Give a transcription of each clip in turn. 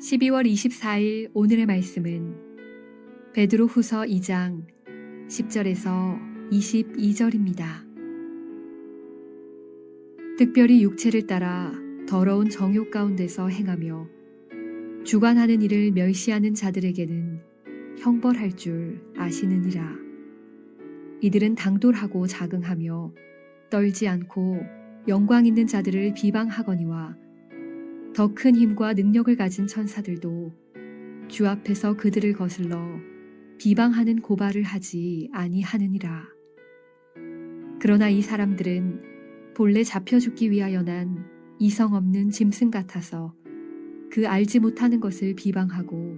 12월 24일 오늘의 말씀은 베드로후서 2장 10절에서 22절입니다. 특별히 육체를 따라 더러운 정욕 가운데서 행하며 주관하는 일을 멸시하는 자들에게는 형벌할 줄 아시느니라. 이들은 당돌하고 자긍하며 떨지 않고 영광 있는 자들을 비방하거니와 더 큰 힘과 능력을 가진 천사들도 주 앞에서 그들을 거슬러 비방하는 고발을 하지 아니하느니라. 그러나 이 사람들은 본래 잡혀 죽기 위하여 난 이성 없는 짐승 같아서 그 알지 못하는 것을 비방하고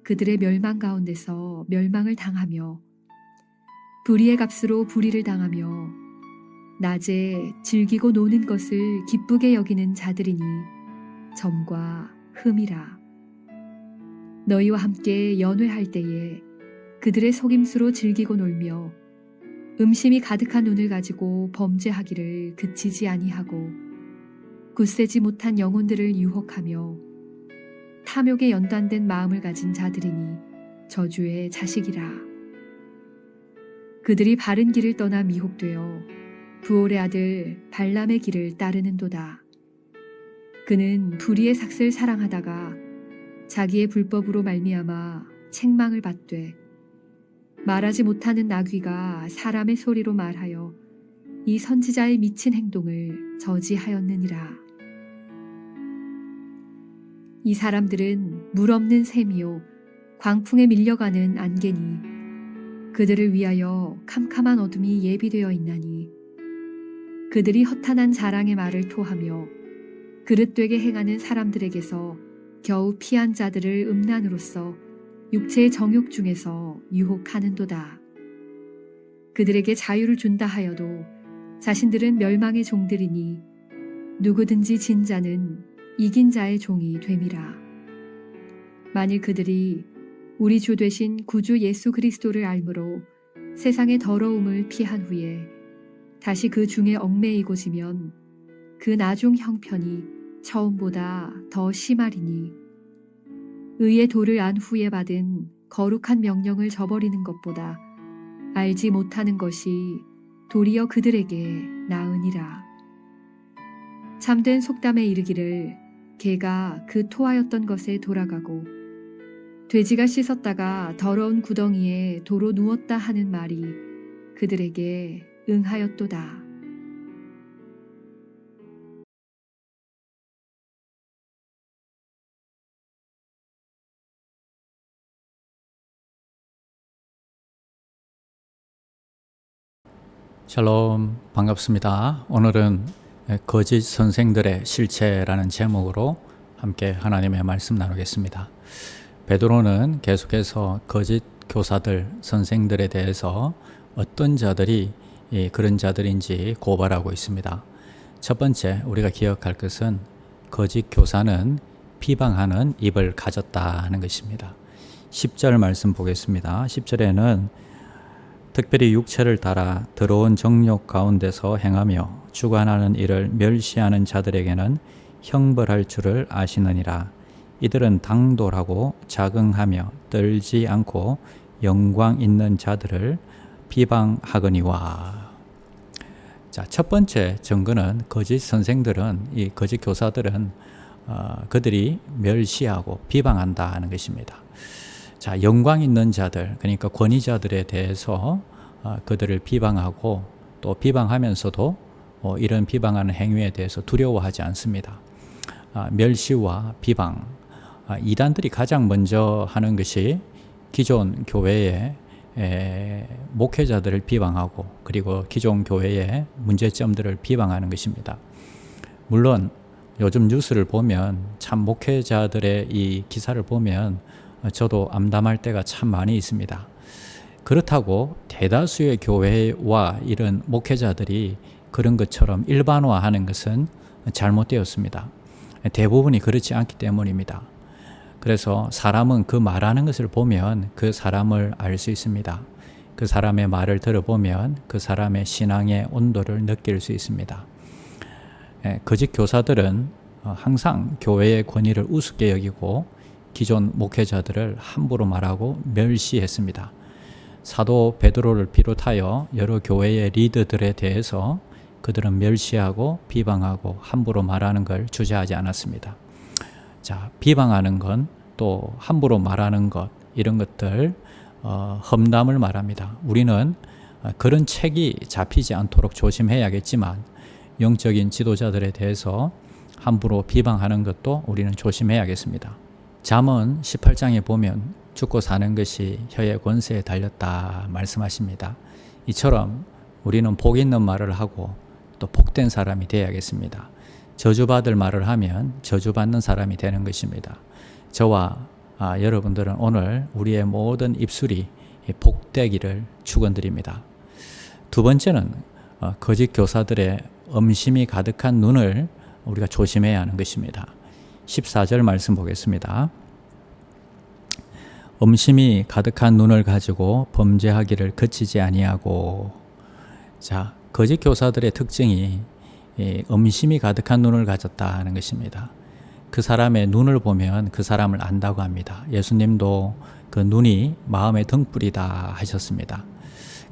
그들의 멸망 가운데서 멸망을 당하며 불의의 값으로 불의를 당하며 낮에 즐기고 노는 것을 기쁘게 여기는 자들이니 점과 흠이라. 너희와 함께 연회할 때에 그들의 속임수로 즐기고 놀며 음심이 가득한 눈을 가지고 범죄하기를 그치지 아니하고 굳세지 못한 영혼들을 유혹하며 탐욕에 연단된 마음을 가진 자들이니 저주의 자식이라. 그들이 바른 길을 떠나 미혹되어 부올의 아들 발람의 길을 따르는도다. 그는 불의의 삭슬 사랑하다가 자기의 불법으로 말미암아 책망을 받되 말하지 못하는 나귀가 사람의 소리로 말하여 이 선지자의 미친 행동을 저지하였느니라. 이 사람들은 물 없는 샘이요 광풍에 밀려가는 안개니 그들을 위하여 캄캄한 어둠이 예비되어 있나니 그들이 허탄한 자랑의 말을 토하며 그릇되게 행하는 사람들에게서 겨우 피한 자들을 음란으로써 육체의 정욕 중에서 유혹하는도다. 그들에게 자유를 준다 하여도 자신들은 멸망의 종들이니 누구든지 진 자는 이긴 자의 종이 됨이라. 만일 그들이 우리 주 되신 구주 예수 그리스도를 알므로 세상의 더러움을 피한 후에 다시 그 중에 얽매이고지면 그 나중 형편이 처음보다 더 심하리니 의의 도를 안 후에 받은 거룩한 명령을 저버리는 것보다 알지 못하는 것이 도리어 그들에게 나으니라. 참된 속담에 이르기를 개가 그 토하였던 것에 돌아가고 돼지가 씻었다가 더러운 구덩이에 도로 누웠다 하는 말이 그들에게 응하였도다. 샬롬, 반갑습니다. 오늘은 거짓 선생들의 실체라는 제목으로 함께 하나님의 말씀 나누겠습니다. 베드로는 계속해서 거짓 교사들, 선생들에 대해서 어떤 자들이 그런 자들인지 고발하고 있습니다. 첫 번째 우리가 기억할 것은 거짓 교사는 비방하는 입을 가졌다 하는 것입니다. 10절 말씀 보겠습니다. 10절에는 특별히 육체를 따라 더러운 정욕 가운데서 행하며 주관하는 일을 멸시하는 자들에게는 형벌할 줄을 아시느니라. 이들은 당돌하고 자긍하며 떨지 않고 영광 있는 자들을 비방하거니와. 자, 첫 번째 증거는 거짓 선생들은, 이 거짓 교사들은 그들이 멸시하고 비방한다 하는 것입니다. 자, 영광 있는 자들, 그러니까 권위자들에 대해서 그들을 비방하고 또 비방하면서도 이런 비방하는 행위에 대해서 두려워하지 않습니다. 멸시와 비방, 이단들이 가장 먼저 하는 것이 기존 교회의 목회자들을 비방하고 그리고 기존 교회의 문제점들을 비방하는 것입니다. 물론 요즘 뉴스를 보면 참 목회자들의 이 기사를 보면 저도 암담할 때가 참 많이 있습니다. 그렇다고 대다수의 교회와 이런 목회자들이 그런 것처럼 일반화하는 것은 잘못되었습니다. 대부분이 그렇지 않기 때문입니다. 그래서 사람은 그 말하는 것을 보면 그 사람을 알 수 있습니다. 그 사람의 말을 들어보면 그 사람의 신앙의 온도를 느낄 수 있습니다. 거짓 교사들은 항상 교회의 권위를 우습게 여기고 기존 목회자들을 함부로 말하고 멸시했습니다. 사도 베드로를 비롯하여 여러 교회의 리더들에 대해서 그들은 멸시하고 비방하고 함부로 말하는 걸 주저하지 않았습니다. 자, 비방하는 건 또 함부로 말하는 것, 이런 것들 험담을 말합니다. 우리는 그런 책이 잡히지 않도록 조심해야겠지만 영적인 지도자들에 대해서 함부로 비방하는 것도 우리는 조심해야겠습니다. 잠언 18장에 보면 죽고 사는 것이 혀의 권세에 달렸다 말씀하십니다. 이처럼 우리는 복 있는 말을 하고 또 복된 사람이 되어야겠습니다. 저주받을 말을 하면 저주받는 사람이 되는 것입니다. 저와 여러분들은 오늘 우리의 모든 입술이 복되기를 축원드립니다. 두 번째는 거짓 교사들의 음심이 가득한 눈을 우리가 조심해야 하는 것입니다. 14절 말씀 보겠습니다. 음심이 가득한 눈을 가지고 범죄하기를 그치지 아니하고. 자, 거짓 교사들의 특징이 음심이 가득한 눈을 가졌다 하는 것입니다. 그 사람의 눈을 보면 그 사람을 안다고 합니다. 예수님도 그 눈이 마음의 등불이다 하셨습니다.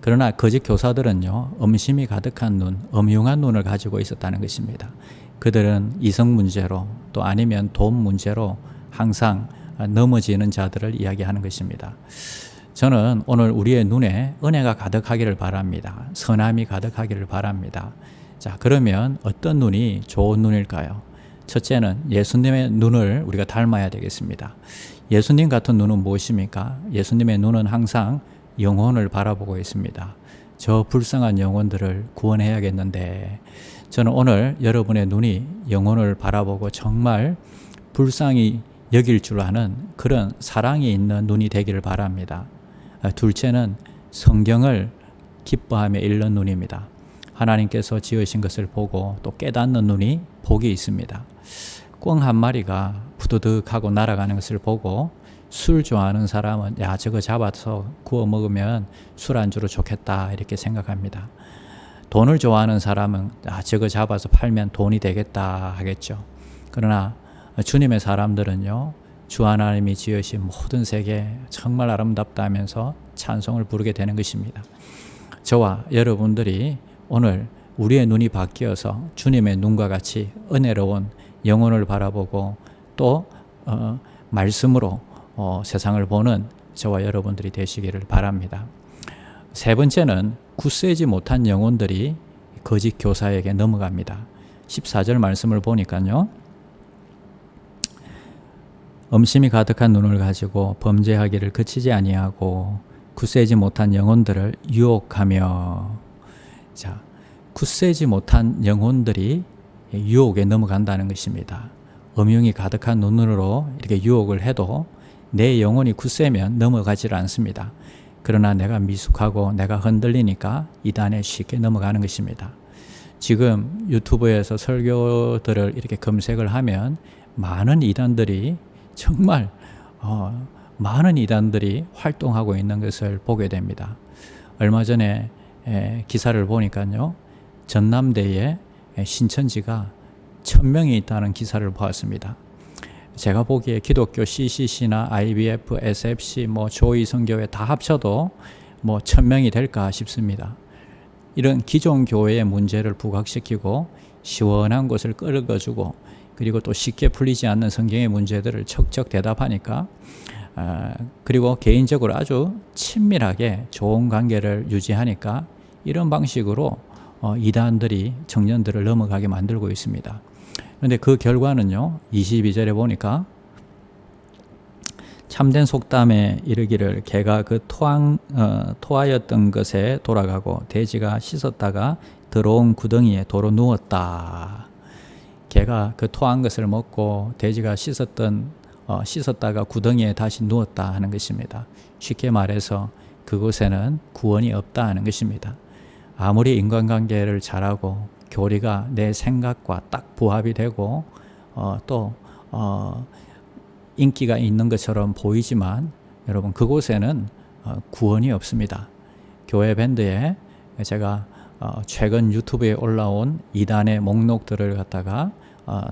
그러나 거짓 교사들은요, 음심이 가득한 눈, 음흉한 눈을 가지고 있었다는 것입니다. 그들은 이성 문제로 또 아니면 돈 문제로 항상 넘어지는 자들을 이야기하는 것입니다. 저는 오늘 우리의 눈에 은혜가 가득하기를 바랍니다. 선함이 가득하기를 바랍니다. 자, 그러면 어떤 눈이 좋은 눈일까요? 첫째는 예수님의 눈을 우리가 닮아야 되겠습니다. 예수님 같은 눈은 무엇입니까? 예수님의 눈은 항상 영혼을 바라보고 있습니다. 저 불쌍한 영혼들을 구원해야겠는데, 저는 오늘 여러분의 눈이 영혼을 바라보고 정말 불쌍히 여길 줄 아는 그런 사랑이 있는 눈이 되기를 바랍니다. 둘째는 성경을 기뻐하며 읽는 눈입니다. 하나님께서 지으신 것을 보고 또 깨닫는 눈이 복이 있습니다. 꿩 한 마리가 푸드득하고 날아가는 것을 보고 술 좋아하는 사람은 야, 저거 잡아서 구워 먹으면 술안주로 좋겠다 이렇게 생각합니다. 돈을 좋아하는 사람은 아, 저거 잡아서 팔면 돈이 되겠다 하겠죠. 그러나 주님의 사람들은요, 주 하나님이 지으신 모든 세계 정말 아름답다 하면서 찬송을 부르게 되는 것입니다. 저와 여러분들이 오늘 우리의 눈이 바뀌어서 주님의 눈과 같이 은혜로운 영혼을 바라보고 또 말씀으로 세상을 보는 저와 여러분들이 되시기를 바랍니다. 세 번째는 굳세지 못한 영혼들이 거짓 교사에게 넘어갑니다. 14절 말씀을 보니까요, 음심이 가득한 눈을 가지고 범죄하기를 그치지 아니하고 굳세지 못한 영혼들을 유혹하며. 자, 굳세지 못한 영혼들이 유혹에 넘어간다는 것입니다. 음흉이 가득한 눈으로 이렇게 유혹을 해도 내 영혼이 굳세면 넘어가질 않습니다. 그러나 내가 미숙하고 내가 흔들리니까 이단에 쉽게 넘어가는 것입니다. 지금 유튜브에서 설교들을 이렇게 검색을 하면 많은 이단들이 정말 많은 이단들이 활동하고 있는 것을 보게 됩니다. 얼마 전에 기사를 보니까요, 전남대에 신천지가 1000명이 있다는 기사를 보았습니다. 제가 보기에 기독교 CCC나 IBF, SFC, 조이 선교회 다 합쳐도 1000명이 될까 싶습니다. 이런 기존 교회의 문제를 부각시키고 시원한 것을 끌어주고 그리고 또 쉽게 풀리지 않는 성경의 문제들을 척척 대답하니까 그리고 개인적으로 아주 친밀하게 좋은 관계를 유지하니까 이런 방식으로 이단들이 청년들을 넘어가게 만들고 있습니다. 그런데 그 결과는요, 22절에 보니까 참된 속담에 이르기를 개가 그 토하였던 것에 돌아가고 돼지가 씻었다가 들어온 구덩이에 도로 누웠다. 개가 그 토한 것을 먹고 돼지가 씻었다가 구덩이에 다시 누웠다 하는 것입니다. 쉽게 말해서 그곳에는 구원이 없다 하는 것입니다. 아무리 인간관계를 잘하고 교리가 내 생각과 딱 부합이 되고 또 인기가 있는 것처럼 보이지만 여러분, 그곳에는 구원이 없습니다. 교회 밴드에 제가 최근 유튜브에 올라온 이단의 목록들을 갖다가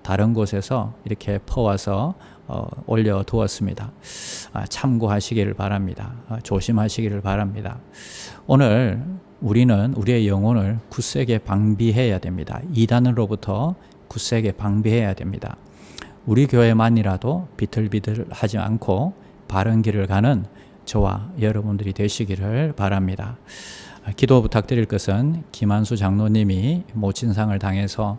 다른 곳에서 이렇게 퍼와서 올려두었습니다. 참고하시기를 바랍니다. 조심하시기를 바랍니다. 오늘 우리는 우리의 영혼을 굳세게 방비해야 됩니다. 이단으로부터 굳세게 방비해야 됩니다. 우리 교회만이라도 비틀비틀하지 않고 바른 길을 가는 저와 여러분들이 되시기를 바랍니다. 기도 부탁드릴 것은 김한수 장로님이 모친상을 당해서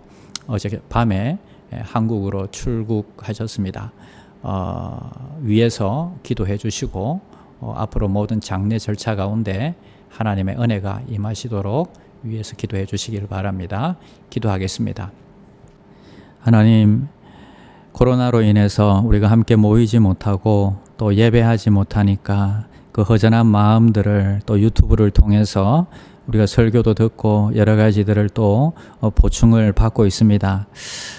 어제 밤에 한국으로 출국하셨습니다. 위에서 기도해 주시고 앞으로 모든 장례 절차 가운데 하나님의 은혜가 임하시도록 위에서 기도해 주시기를 바랍니다. 기도하겠습니다. 하나님, 코로나로 인해서 우리가 함께 모이지 못하고 또 예배하지 못하니까 그 허전한 마음들을 또 유튜브를 통해서 우리가 설교도 듣고 여러 가지들을 또 보충을 받고 있습니다.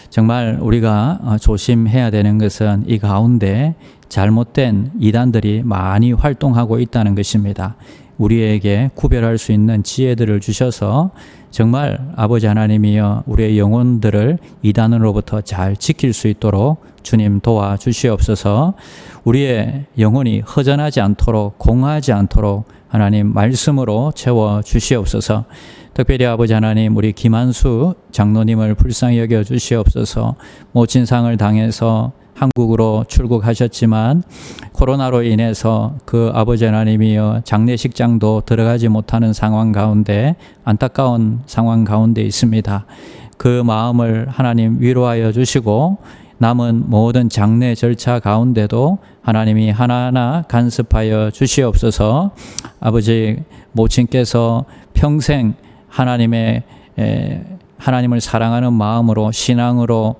정말 우리가 조심해야 되는 것은 이 가운데 잘못된 이단들이 많이 활동하고 있다는 것입니다. 우리에게 구별할 수 있는 지혜들을 주셔서 정말 아버지 하나님이여 우리의 영혼들을 이단으로부터 잘 지킬 수 있도록 주님 도와주시옵소서. 우리의 영혼이 허전하지 않도록 공허하지 않도록 하나님 말씀으로 채워주시옵소서. 특별히 아버지 하나님 우리 김한수 장로님을 불쌍히 여겨 주시옵소서. 모친상을 당해서 한국으로 출국하셨지만 코로나로 인해서 그 아버지 하나님이여 장례식장도 들어가지 못하는 상황 가운데 안타까운 상황 가운데 있습니다. 그 마음을 하나님 위로하여 주시고 남은 모든 장례 절차 가운데도 하나님이 하나하나 간섭하여 주시옵소서. 아버지 모친께서 평생 하나님을 사랑하는 마음으로 신앙으로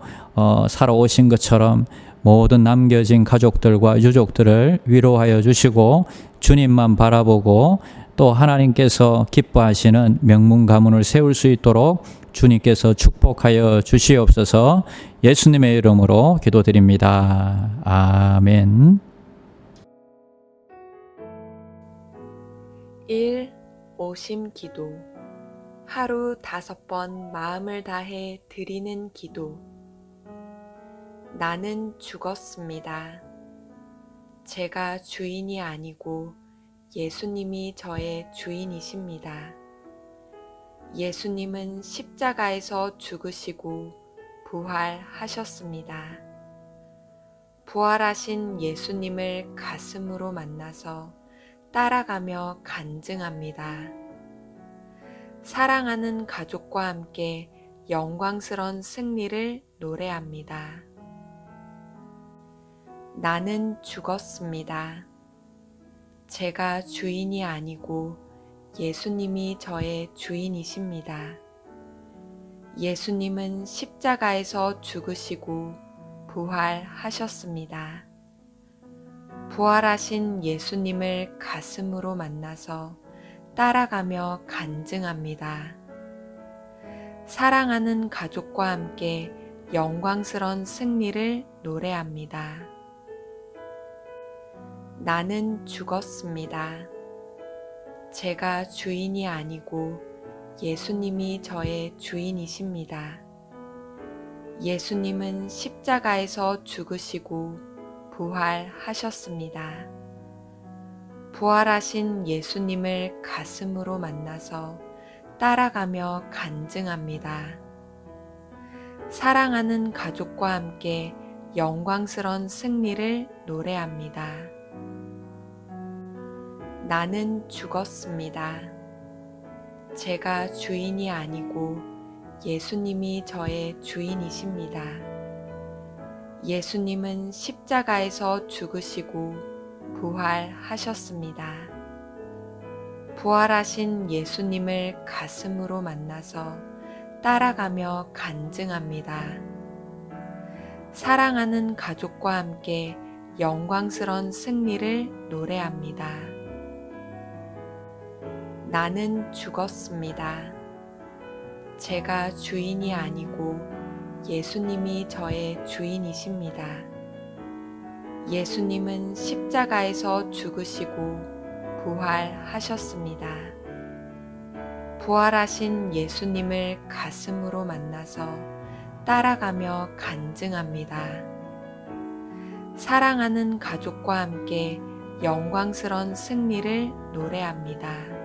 살아오신 것처럼 모든 남겨진 가족들과 유족들을 위로하여 주시고 주님만 바라보고 또 하나님께서 기뻐하시는 명문 가문을 세울 수 있도록 주님께서 축복하여 주시옵소서. 예수님의 이름으로 기도드립니다. 아멘. 1. 오심 기도. 하루 5번 마음을 다해 드리는 기도. 나는 죽었습니다. 제가 주인이 아니고 예수님이 저의 주인이십니다. 예수님은 십자가에서 죽으시고 부활하셨습니다. 부활하신 예수님을 가슴으로 만나서 따라가며 간증합니다. 사랑하는 가족과 함께 영광스러운 승리를 노래합니다. 나는 죽었습니다. 제가 주인이 아니고 예수님이 저의 주인이십니다. 예수님은 십자가에서 죽으시고 부활하셨습니다. 부활하신 예수님을 가슴으로 만나서 따라가며 간증합니다. 사랑하는 가족과 함께 영광스러운 승리를 노래합니다. 나는 죽었습니다. 제가 주인이 아니고 예수님이 저의 주인이십니다. 예수님은 십자가에서 죽으시고 부활하셨습니다. 부활하신 예수님을 가슴으로 만나서 따라가며 간증합니다. 사랑하는 가족과 함께 영광스러운 승리를 노래합니다. 나는 죽었습니다. 제가 주인이 아니고 예수님이 저의 주인이십니다. 예수님은 십자가에서 죽으시고 부활하셨습니다. 부활하신 예수님을 가슴으로 만나서 따라가며 간증합니다. 사랑하는 가족과 함께 영광스러운 승리를 노래합니다. 나는 죽었습니다. 제가 주인이 아니고 예수님이 저의 주인이십니다. 예수님은 십자가에서 죽으시고 부활하셨습니다. 부활하신 예수님을 가슴으로 만나서 따라가며 간증합니다. 사랑하는 가족과 함께 영광스러운 승리를 노래합니다.